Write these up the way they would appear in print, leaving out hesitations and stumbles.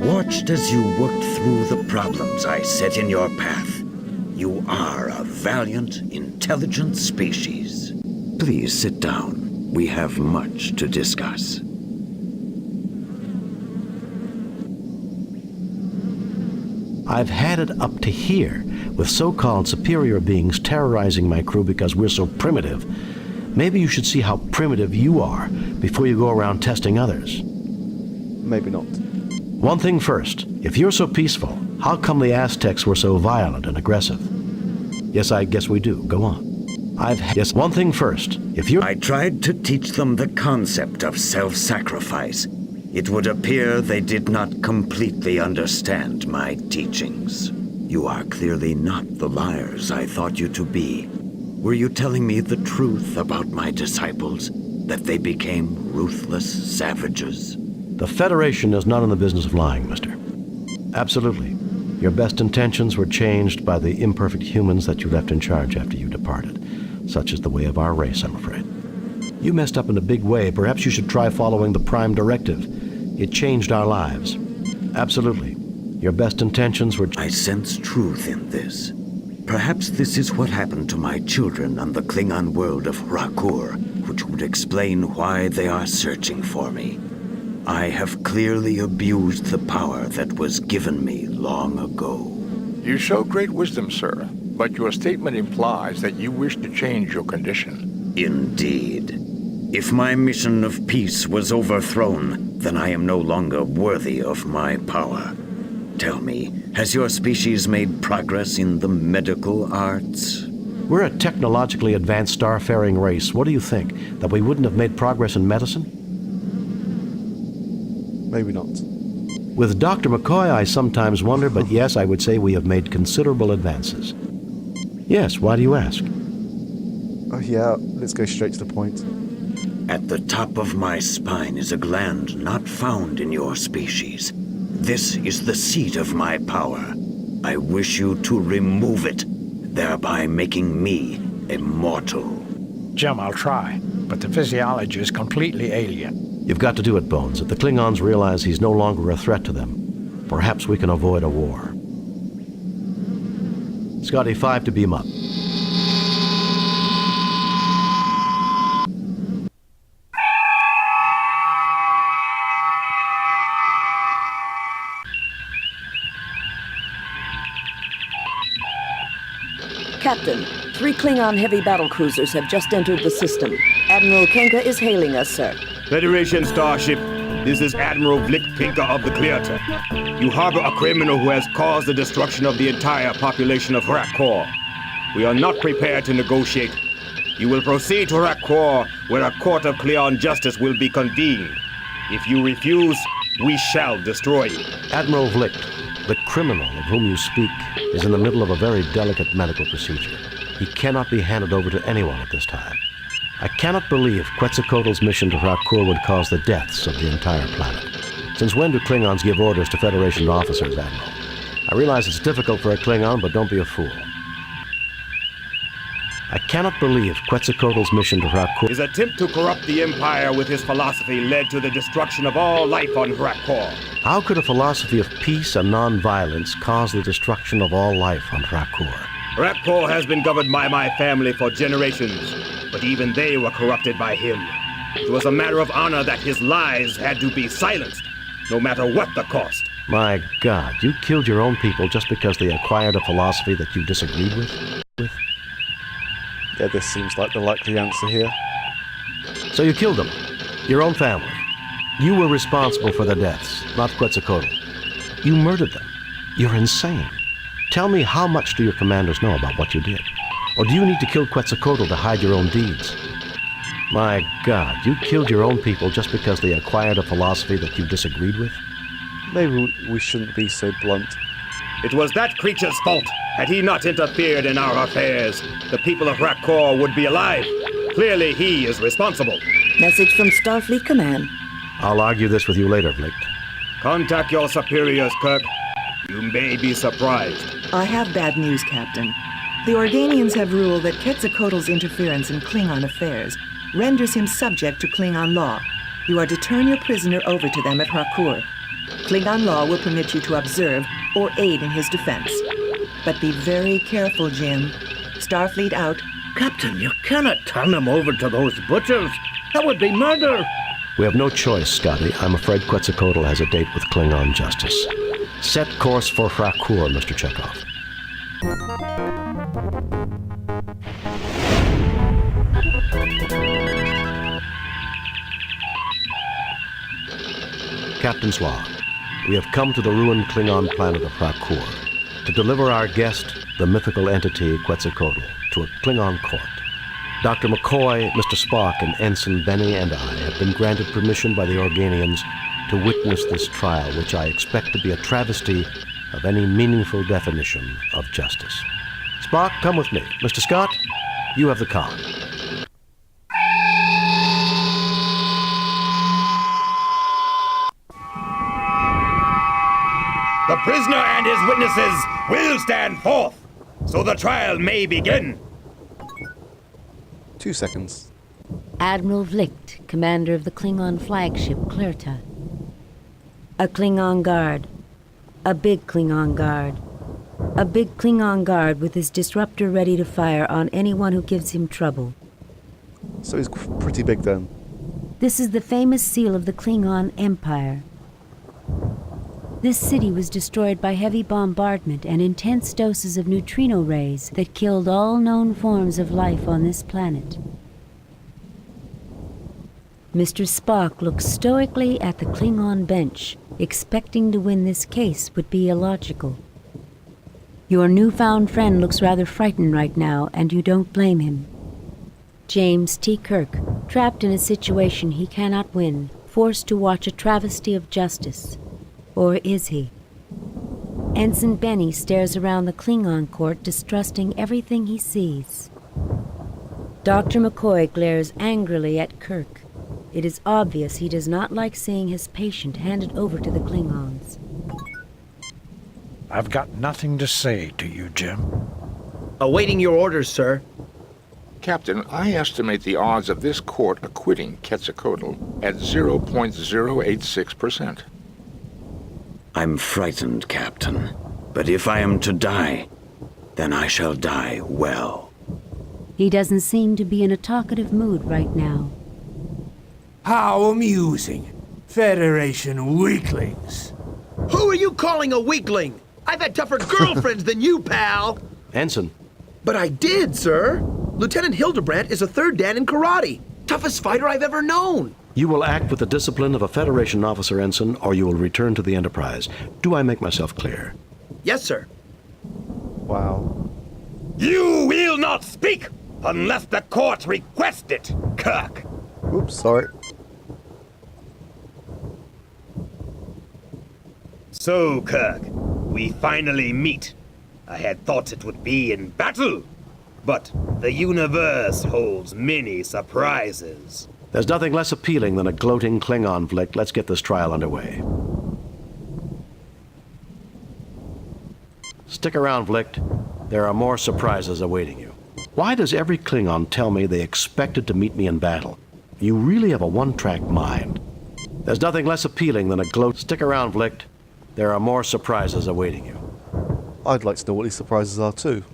watched as you worked through the problems I set in your path. You are a valiant, intelligent species. Please sit down. We have much to discuss. I've had it up to here, with so-called superior beings terrorizing my crew because we're so primitive. Maybe you should see how primitive you are before you go around testing others. Maybe not. One thing first. If you're so peaceful, how come the Aztecs were so violent and aggressive? Yes, I guess we do. Go on. Yes, one thing first. If you're... I tried to teach them the concept of self-sacrifice. It would appear they did not completely understand my teachings. You are clearly not the liars I thought you to be. Were you telling me the truth about my disciples? That they became ruthless savages? The Federation is not in the business of lying, mister. Absolutely. Your best intentions were changed by the imperfect humans that you left in charge after you departed. Such is the way of our race, I'm afraid. You messed up in a big way. Perhaps you should try following the Prime Directive. It changed our lives. Absolutely. Your best intentions were... I sense truth in this. Perhaps this is what happened to my children on the Klingon world of Rakur, which would explain why they are searching for me. I have clearly abused the power that was given me long ago. You show great wisdom, sir, but your statement implies that you wish to change your condition. Indeed. If my mission of peace was overthrown, then I am no longer worthy of my power. Tell me, has your species made progress in the medical arts? We're a technologically advanced starfaring race. What do you think? That we wouldn't have made progress in medicine? Maybe not. With Dr. McCoy, I sometimes wonder, but yes, I would say we have made considerable advances. Yes, why do you ask? Oh yeah, let's go straight to the point. At the top of my spine is a gland not found in your species. This is the seat of my power. I wish you to remove it, thereby making me immortal. Jim, I'll try, but the physiology is completely alien. You've got to do it, Bones. If the Klingons realize he's no longer a threat to them, perhaps we can avoid a war. Scotty, 5 to beam up. Captain, 3 Klingon heavy battle cruisers have just entered the system. Admiral Kenka is hailing us, sir. Federation Starship, this is Admiral Vlik Pinka of the Clearter. You harbor a criminal who has caused the destruction of the entire population of Rakkor. We are not prepared to negotiate. You will proceed to Rakkor, where a court of Cleon justice will be convened. If you refuse, we shall destroy you. Admiral Vlik, the criminal of whom you speak is in the middle of a very delicate medical procedure. He cannot be handed over to anyone at this time. I cannot believe Quetzalcoatl's mission to Rakur would cause the deaths of the entire planet. Since when do Klingons give orders to Federation officers, Admiral? I realize it's difficult for a Klingon, but don't be a fool. I cannot believe Quetzalcoatl's mission to Rakur... His attempt to corrupt the Empire with his philosophy led to the destruction of all life on Rakkor. How could a philosophy of peace and non-violence cause the destruction of all life on Rakur? Rakkor has been governed by my family for generations, but even they were corrupted by him. It was a matter of honor that his lies had to be silenced, no matter what the cost. My God, you killed your own people just because they acquired a philosophy that you disagreed with? Yeah, this seems like the likely answer here. So you killed them, your own family. You were responsible for their deaths, not Quetzalcoatl. You murdered them. You're insane. Tell me, how much do your commanders know about what you did? Or do you need to kill Quetzalcoatl to hide your own deeds? My God, you killed your own people just because they acquired a philosophy that you disagreed with? Maybe we shouldn't be so blunt. It was that creature's fault. Had he not interfered in our affairs, the people of Rakkor would be alive. Clearly, he is responsible. Message from Starfleet Command. I'll argue this with you later, Vlik. Contact your superiors, Kirk. You may be surprised. I have bad news, Captain. The Organians have ruled that Quetzalcoatl's interference in Klingon affairs renders him subject to Klingon law. You are to turn your prisoner over to them at Rakur. Klingon law will permit you to observe or aid in his defense. But be very careful, Jim. Starfleet out. Captain, you cannot turn him over to those butchers. That would be murder. We have no choice, Scotty. I'm afraid Quetzalcoatl has a date with Klingon justice. Set course for Frakur, Mr. Chekhov. Captain's log. We have come to the ruined Klingon planet of Frakur to deliver our guest, the mythical entity Quetzalcoatl, to a Klingon court. Dr. McCoy, Mr. Spock, and Ensign Benny and I have been granted permission by the Organians to witness this trial, which I expect to be a travesty of any meaningful definition of justice. Spock, come with me. Mr. Scott, you have the con. The prisoner and his witnesses will stand forth, so the trial may begin. 2 seconds. Admiral Vlicht, commander of the Klingon flagship Clerta. A Klingon guard. A big Klingon guard. A big Klingon guard with his disruptor ready to fire on anyone who gives him trouble. So he's pretty big then. This is the famous seal of the Klingon Empire. This city was destroyed by heavy bombardment and intense doses of neutrino rays that killed all known forms of life on this planet. Mr. Spock looked stoically at the Klingon bench, expecting to win this case would be illogical. Your newfound friend looks rather frightened right now, and you don't blame him. James T. Kirk, trapped in a situation he cannot win, forced to watch a travesty of justice. Or is he? Ensign Benny stares around the Klingon court, distrusting everything he sees. Dr. McCoy glares angrily at Kirk. It is obvious he does not like seeing his patient handed over to the Klingons. I've got nothing to say to you, Jim. Awaiting your orders, sir. Captain, I estimate the odds of this court acquitting Quetzalcoatl at 0.086%. I'm frightened, Captain. But if I am to die, then I shall die well. He doesn't seem to be in a talkative mood right now. How amusing. Federation weaklings. Who are you calling a weakling? I've had tougher girlfriends than you, pal. Ensign. But I did, sir. Lieutenant Hildebrandt is a third dan in karate. Toughest fighter I've ever known. You will act with the discipline of a Federation officer, Ensign, or you will return to the Enterprise. Do I make myself clear? Yes, sir. Wow. You will not speak unless the court requests it, Kirk. Oops, sorry. So, Kirk, we finally meet. I had thought it would be in battle, but the universe holds many surprises. There's nothing less appealing than a gloating Klingon flick. Let's get this trial underway. Stick around, Vlicht. There are more surprises awaiting you. Why does every Klingon tell me they expected to meet me in battle? You really have a one-track mind. There's nothing less appealing than a gloat. Stick around, Vlicht. There are more surprises awaiting you. I'd like to know what these surprises are too.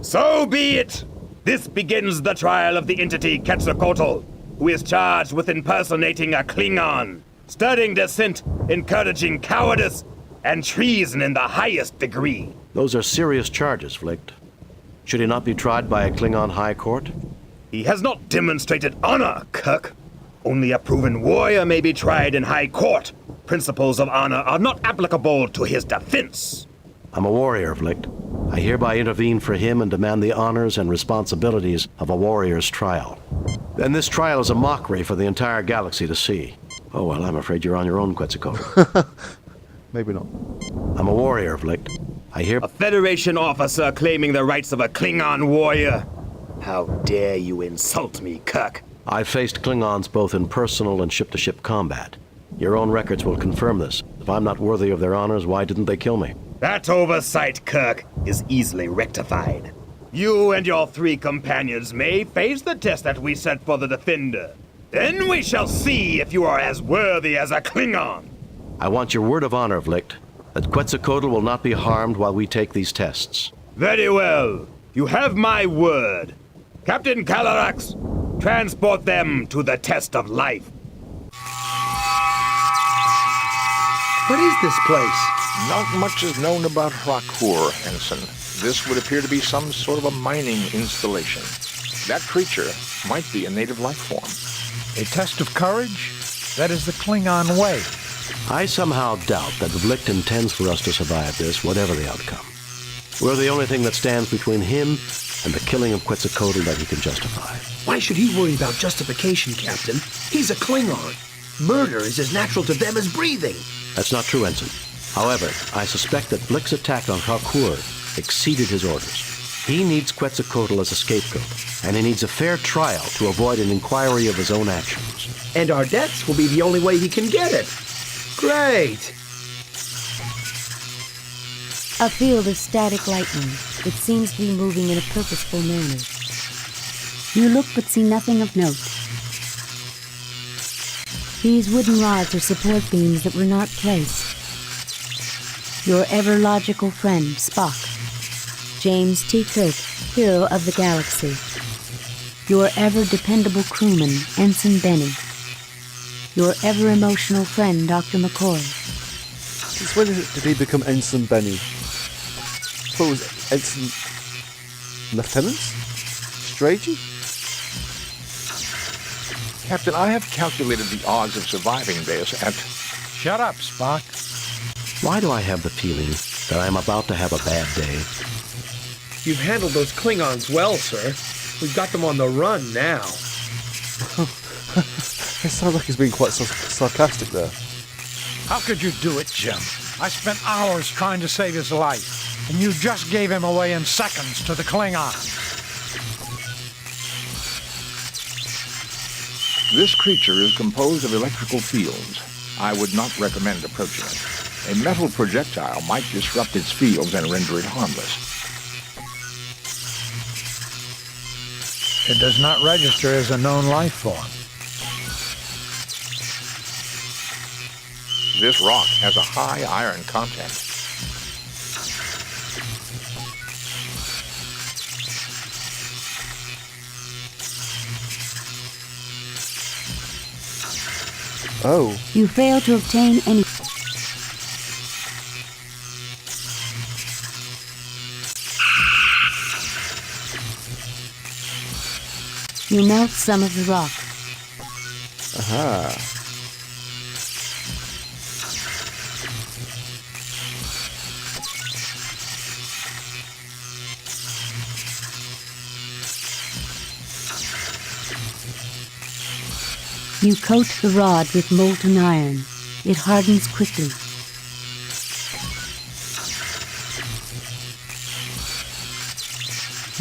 So be it! This begins the trial of the entity Quetzalcoatl, who is charged with impersonating a Klingon, studying dissent, encouraging cowardice, and treason in the highest degree. Those are serious charges, Vlicht. Should he not be tried by a Klingon High Court? He has not demonstrated honor, Kirk. Only a proven warrior may be tried in High Court. Principles of honor are not applicable to his defense. I'm a warrior, Vlicht. I hereby intervene for him and demand the honors and responsibilities of a warrior's trial. And this trial is a mockery for the entire galaxy to see. Oh, well, I'm afraid you're on your own, Quetzalcoatl. Maybe not. I'm a warrior, Vlicht. A Federation officer claiming the rights of a Klingon warrior. How dare you insult me, Kirk? I've faced Klingons both in personal and ship-to-ship combat. Your own records will confirm this. If I'm not worthy of their honors, why didn't they kill me? That oversight, Kirk, is easily rectified. You and your 3 companions may face the test that we set for the Defender. Then we shall see if you are as worthy as a Klingon. I want your word of honor, Vlicht, that Quetzalcoatl will not be harmed while we take these tests. Very well. You have my word. Captain Calarax, transport them to the test of life. What is this place? Not much is known about Hrakur, Ensign. This would appear to be some sort of a mining installation. That creature might be a native life form. A test of courage? That is the Klingon way. I somehow doubt that Vlicht intends for us to survive this, whatever the outcome. We're the only thing that stands between him and the killing of Quetzalcoatl that he can justify. Why should he worry about justification, Captain? He's a Klingon. Murder is as natural to them as breathing. That's not true, Ensign. However, I suspect that Vlicht's attack on Hrakur exceeded his orders. He needs Quetzalcoatl as a scapegoat, and he needs a fair trial to avoid an inquiry of his own actions. And our deaths will be the only way he can get it. Great! A field of static lightning. It seems to be moving in a purposeful manner. You look but see nothing of note. These wooden rods are support beams that were not placed. Your ever-logical friend, Spock. James T. Kirk, hero of the galaxy. Your ever-dependable crewman, Ensign Benny. Your ever-emotional friend, Dr. McCoy. Since when did he become Ensign Benny? I thought it was Ensign... Lieutenant? Strachey? Captain, I have calculated the odds of surviving this at... Shut up, Spock. Why do I have the feeling that I'm about to have a bad day? You've handled those Klingons well, sir. We've got them on the run now. It sounds like he's being quite sarcastic there. How could you do it, Jim? I spent hours trying to save his life, and you just gave him away in seconds to the Klingons. This creature is composed of electrical fields. I would not recommend approaching it. A metal projectile might disrupt its fields and render it harmless. It does not register as a known life form. This rock has a high iron content. Oh. You fail to obtain any... You melt some of the rock. Aha. You coat the rod with molten iron. It hardens quickly.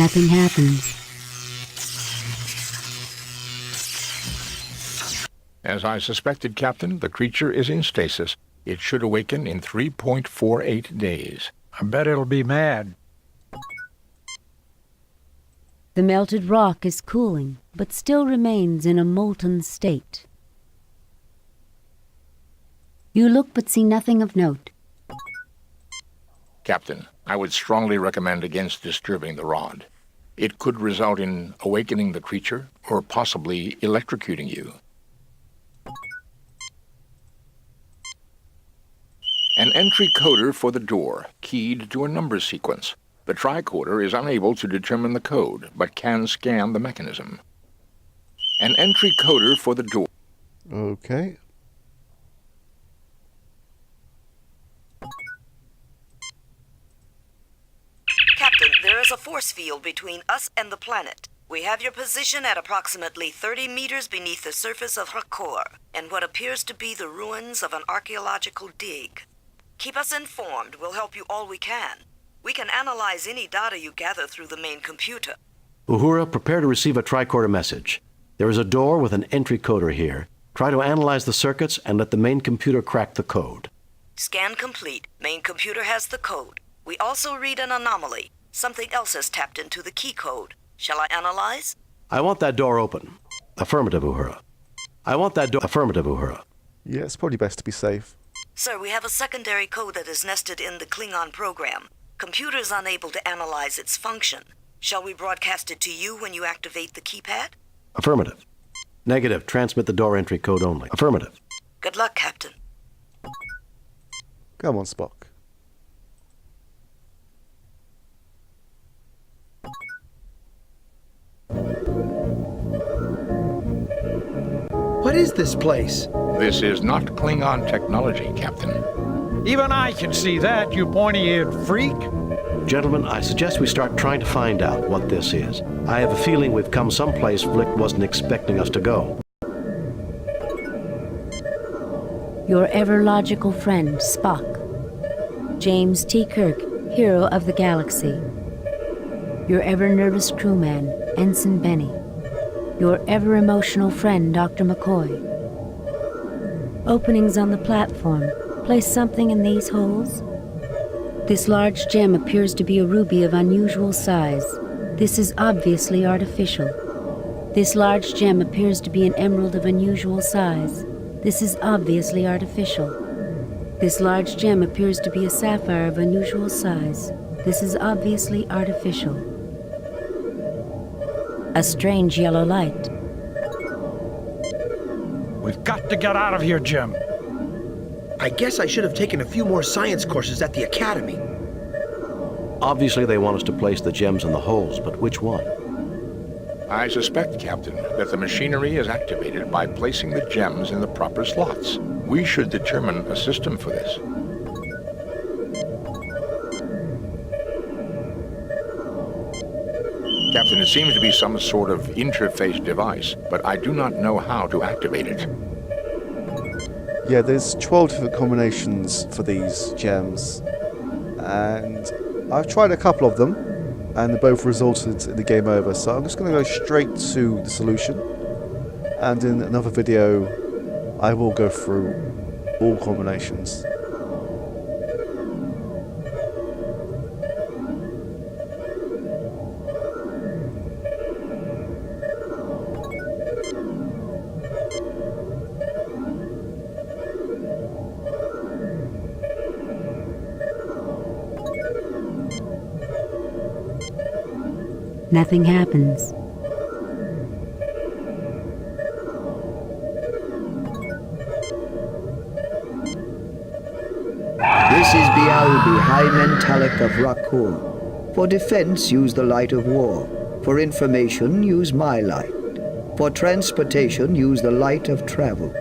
Nothing happens. As I suspected, Captain, the creature is in stasis. It should awaken in 3.48 days. I bet it'll be mad. The melted rock is cooling, but still remains in a molten state. You look but see nothing of note. Captain, I would strongly recommend against disturbing the rod. It could result in awakening the creature, or possibly electrocuting you. An entry coder for the door, keyed to a number sequence. The tricorder is unable to determine the code, but can scan the mechanism. An entry coder for the door. Okay. Captain, there is a force field between us and the planet. We have your position at approximately 30 meters beneath the surface of Hrakur, and what appears to be the ruins of an archaeological dig. Keep us informed. We'll help you all we can. We can analyze any data you gather through the main computer. Uhura, prepare to receive a tricorder message. There is a door with an entry coder here. Try to analyze the circuits and let the main computer crack the code. Scan complete. Main computer has the code. We also read an anomaly. Something else has tapped into the key code. Shall I analyze? I want that door open. Affirmative, Uhura. I want that door... Affirmative, Uhura. Yeah, it's probably best to be safe. Sir, we have a secondary code that is nested in the Klingon program. Computers unable to analyze its function. Shall we broadcast it to you when you activate the keypad? Affirmative. Negative. Transmit the door entry code only. Affirmative. Good luck, Captain. Come on, Spock. What is this place? This is not Klingon technology, Captain. Even I can see that, you pointy-eared freak. Gentlemen, I suggest we start trying to find out what this is. I have a feeling we've come someplace Vlick wasn't expecting us to go. Your ever-logical friend, Spock. James T. Kirk, hero of the galaxy. Your ever-nervous crewman, Ensign Benny. Your ever-emotional friend, Dr. McCoy. Openings on the platform. Place something in these holes. This large gem appears to be a ruby of unusual size. This is obviously artificial. This large gem appears to be an emerald of unusual size. This is obviously artificial. This large gem appears to be a sapphire of unusual size. This is obviously artificial. A strange yellow light. We've got to get out of here, Jim. I guess I should have taken a few more science courses at the academy. Obviously they want us to place the gems in the holes, but which one? I suspect, Captain, that the machinery is activated by placing the gems in the proper slots. We should determine a system for this. Captain, it seems to be some sort of interface device, but I do not know how to activate it. Yeah, there's 12 different combinations for these gems, and I've tried a couple of them, and they both resulted in the game over, so I'm just going to go straight to the solution, and in another video I will go through all combinations. Nothing happens. This is Bialbi, High Mentalic of Rakor. For defense, use the light of war. For information, use my light. For transportation, use the light of travel.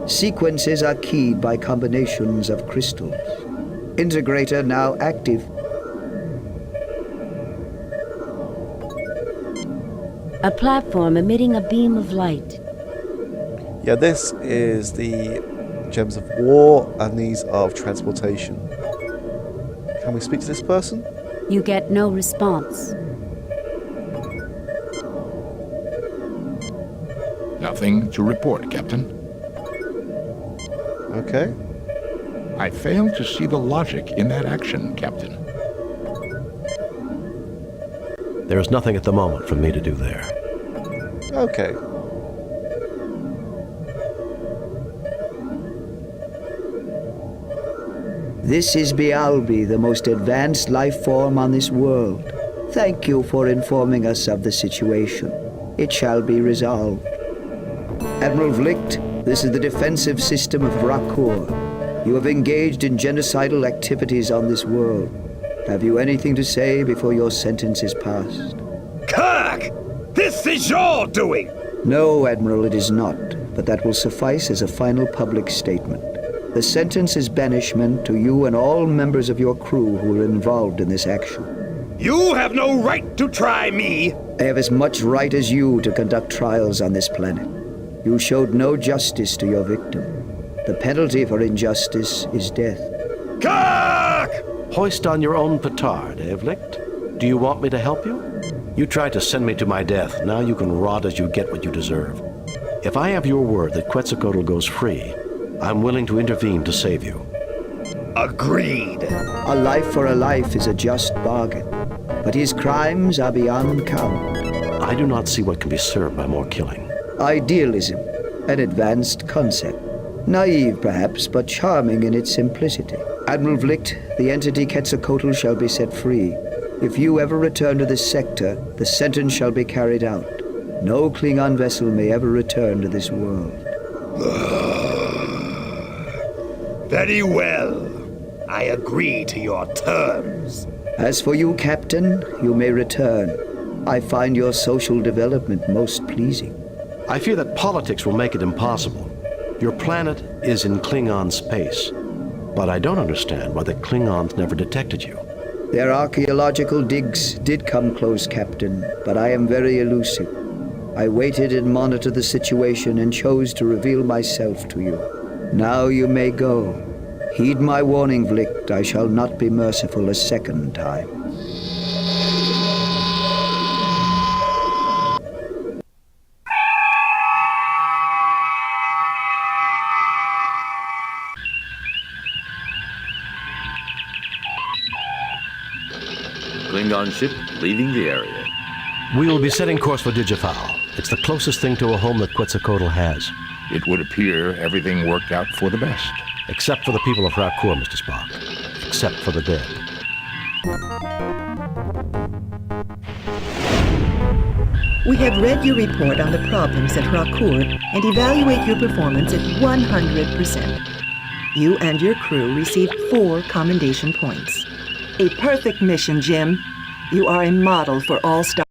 Sequences are keyed by combinations of crystals. Integrator now active. A platform emitting a beam of light. Yeah, this is the gems of war, and these are of transportation. Can we speak to this person? You get no response. Nothing to report, Captain. Okay. I fail to see the logic in that action, Captain. There is nothing at the moment for me to do there. Okay. This is Bialbi, the most advanced life form on this world. Thank you for informing us of the situation. It shall be resolved. Admiral Vlicht, this is the defensive system of Rakor. You have engaged in genocidal activities on this world. Have you anything to say before your sentence is passed? Kirk! This is your doing! No, Admiral, it is not, but that will suffice as a final public statement. The sentence is banishment to you and all members of your crew who were involved in this action. You have no right to try me! I have as much right as you to conduct trials on this planet. You showed no justice to your victim. The penalty for injustice is death. Kirk! Hoist on your own petard, eh, Vlicht? Do you want me to help you? You tried to send me to my death. Now you can rot as you get what you deserve. If I have your word that Quetzalcoatl goes free, I'm willing to intervene to save you. Agreed. A life for a life is a just bargain, but his crimes are beyond count. I do not see what can be served by more killing. Idealism, an advanced concept. Naive, perhaps, but charming in its simplicity. Admiral Vlicht, the entity Quetzalcoatl shall be set free. If you ever return to this sector, the sentence shall be carried out. No Klingon vessel may ever return to this world. Very well. I agree to your terms. As for you, Captain, you may return. I find your social development most pleasing. I fear that politics will make it impossible. Your planet is in Klingon space, but I don't understand why the Klingons never detected you. Their archaeological digs did come close, Captain, but I am very elusive. I waited and monitored the situation and chose to reveal myself to you. Now you may go. Heed my warning, Vlicht. I shall not be merciful a second time. Klingon ship leaving the area. We will be setting course for Digifal. It's the closest thing to a home that Quetzalcoatl has. It would appear everything worked out for the best. Except for the people of Rakor, Mr. Spock. Except for the dead. We have read your report on the problems at Rakor and evaluate your performance at 100%. You and your crew received 4 commendation points. A perfect mission, Jim. You are a model for all Star